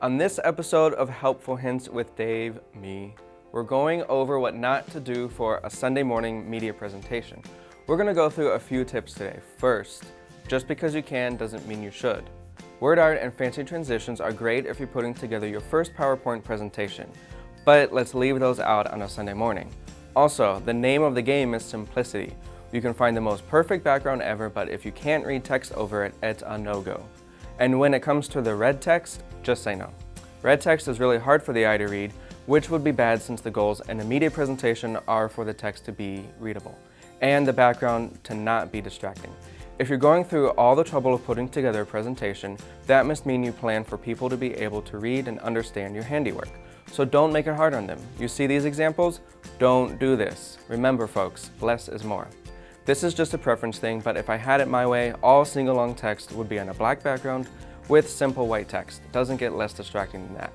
On this episode of Helpful Hints with Dave, we're going over what not to do for a Sunday morning media presentation. We're going to go through a few tips today. First, just because you can doesn't mean you should. Word art and fancy transitions are great if you're putting together your first PowerPoint presentation, but let's leave those out on a Sunday morning. Also, the name of the game is simplicity. You can find the most perfect background ever, but if you can't read text over it, it's a no-go. And when it comes to the red text, just say no. Red text is really hard for the eye to read, which would be bad since the goals in a media presentation are for the text to be readable and the background to not be distracting. If you're going through all the trouble of putting together a presentation, that must mean you plan for people to be able to read and understand your handiwork. So don't make it hard on them. You see these examples? Don't do this. Remember folks, less is more. This is just a preference thing, but if I had it my way, all sing-along text would be on a black background with simple white text. It doesn't get less distracting than that.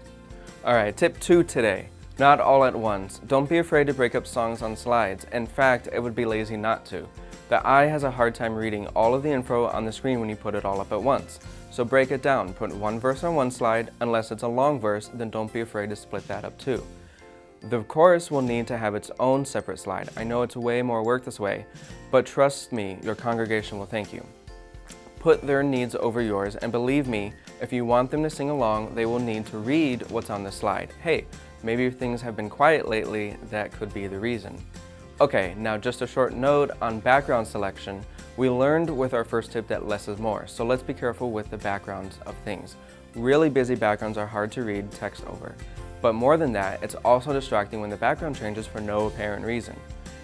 Alright, tip 2 today. Not all at once. Don't be afraid to break up songs on slides. In fact, it would be lazy not to. The eye has a hard time reading all of the info on the screen when you put it all up at once. So break it down. Put one verse on one slide. Unless it's a long verse, then don't be afraid to split that up too. The chorus will need to have its own separate slide. I know it's way more work this way, but trust me, your congregation will thank you. Put their needs over yours, and believe me, if you want them to sing along, they will need to read what's on the slide. Hey, maybe things have been quiet lately, that could be the reason. Okay, now just a short note on background selection. We learned with our first tip that less is more, so let's be careful with the backgrounds of things. Really busy backgrounds are hard to read text over. But more than that, it's also distracting when the background changes for no apparent reason.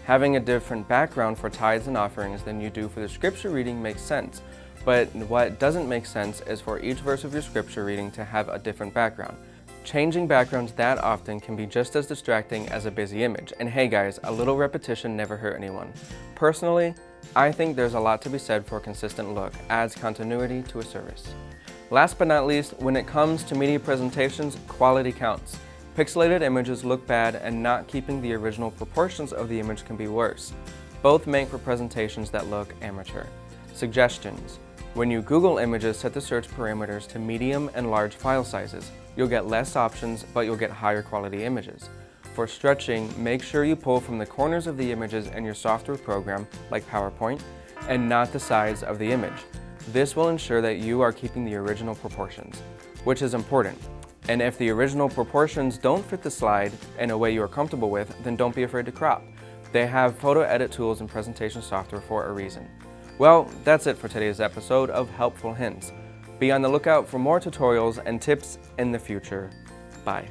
Having a different background for tithes and offerings than you do for the scripture reading makes sense, but what doesn't make sense is for each verse of your scripture reading to have a different background. Changing backgrounds that often can be just as distracting as a busy image. And hey guys, a little repetition never hurt anyone. Personally, I think there's a lot to be said for a consistent look, adds continuity to a service. Last but not least, when it comes to media presentations, quality counts. Pixelated images look bad, and not keeping the original proportions of the image can be worse. Both make for presentations that look amateur. Suggestions. When you Google images, set the search parameters to medium and large file sizes. You'll get less options, but you'll get higher quality images. For stretching, make sure you pull from the corners of the images in your software program, like PowerPoint, and not the sides of the image. This will ensure that you are keeping the original proportions, which is important. And if the original proportions don't fit the slide in a way you are comfortable with, then don't be afraid to crop. They have photo edit tools and presentation software for a reason. Well, that's it for today's episode of Helpful Hints. Be on the lookout for more tutorials and tips in the future. Bye.